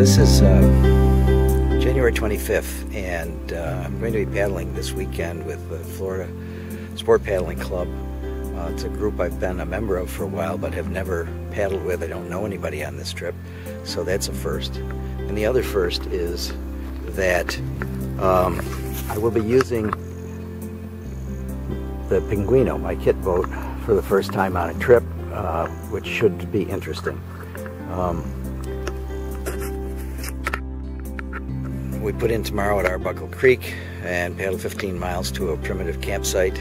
This is January 25th, and I'm going to be paddling this weekend with the Florida Sport Paddling Club. It's a group I've been a member of for a while but have never paddled with. I don't know anybody on this trip, so that's a first. And the other first is that I will be using the Pinguino, my kit boat, for the first time on a trip, which should be interesting. We put in tomorrow at Arbuckle Creek and paddle 15 miles to a primitive campsite,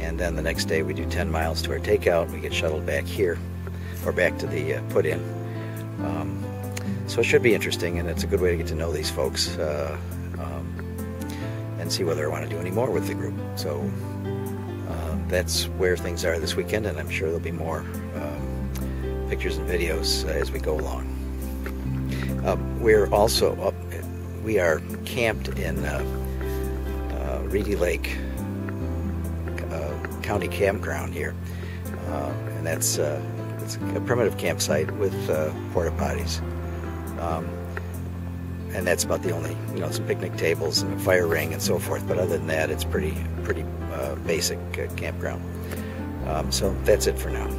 and then the next day we do 10 miles to our takeout. We get shuttled back here, or back to the put-in. So it should be interesting, and it's a good way to get to know these folks and see whether I want to do any more with the group. So that's where things are this weekend, and I'm sure there'll be more pictures and videos as we go along. We're also up. We are camped in Reedy Lake County Campground here, and it's a primitive campsite with porta potties, and that's about the only, some picnic tables and a fire ring and so forth. But other than that, it's pretty basic campground. So that's it for now.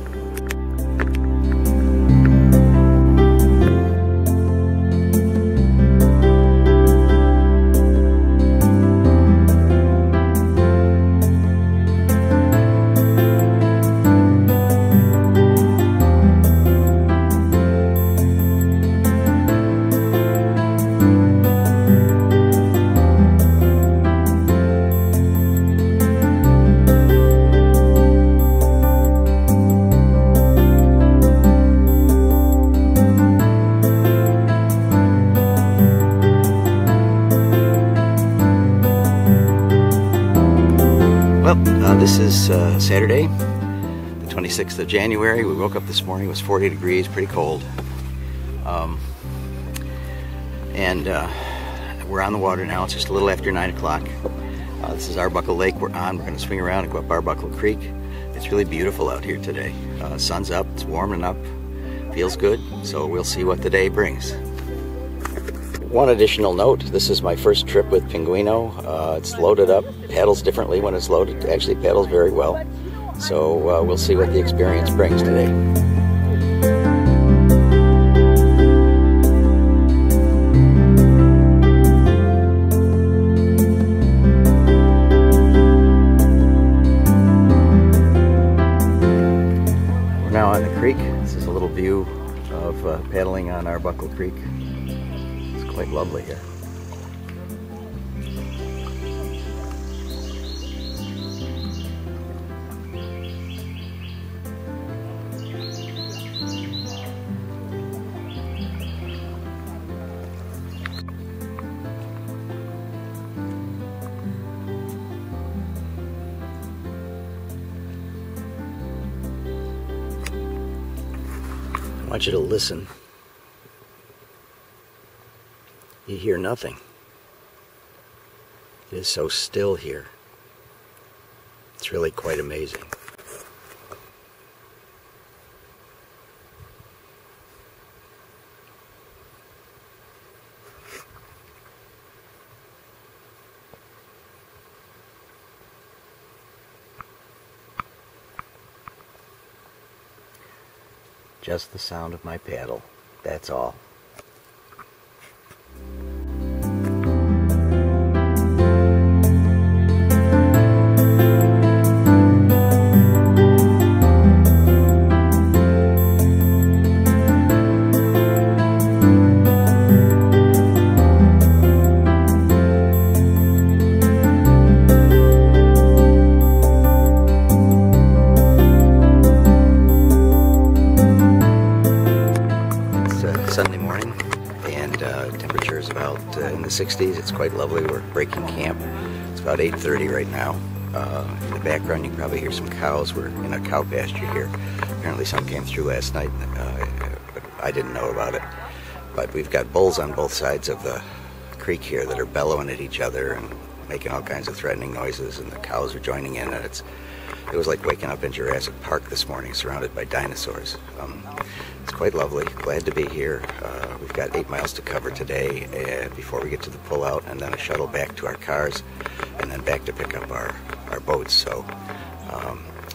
This is Saturday, the 26th of January. We woke up this morning, it was 40 degrees, pretty cold. And we're on the water now. It's just a little after 9 o'clock. This is Arbuckle Lake we're on. We're going to swing around and go up Arbuckle Creek. It's really beautiful out here today. Sun's up, it's warming up, feels good, so we'll see what the day brings. One additional note, this is my first trip with Pinguino. It's loaded up, paddles differently when it's loaded. It actually paddles very well. So we'll see what the experience brings today. We're now on the creek. This is a little view of paddling on Arbuckle Creek. Quite lovely here. I want you to listen. You hear nothing. It is so still here. It's really quite amazing. Just the sound of my paddle, that's all. Sunday morning, and temperature is about in the 60s. It's quite lovely. We're breaking camp. It's about 8:30 right now. In the background you can probably hear some cows. We're in a cow pasture here. Apparently some came through last night, but I didn't know about it. But we've got bulls on both sides of the creek here that are bellowing at each other and making all kinds of threatening noises, and the cows are joining in, and It was like waking up in Jurassic Park this morning, surrounded by dinosaurs. It's quite lovely. Glad to be here. We've got 8 miles to cover today before we get to the pullout, and then a shuttle back to our cars, and then back to pick up our boats. So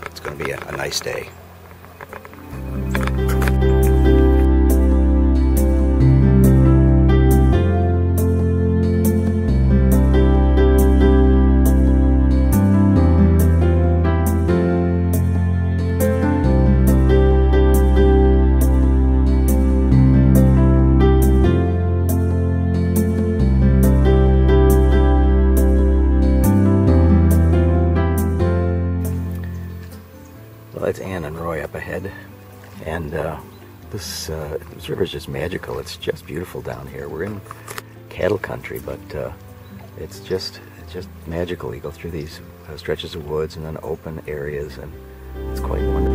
it's going to be a nice day. Well, it's Ann and Roy up ahead, and this river is just magical. It's just beautiful down here. We're in cattle country, but it's just magical. You go through these stretches of woods and then open areas, and it's quite wonderful.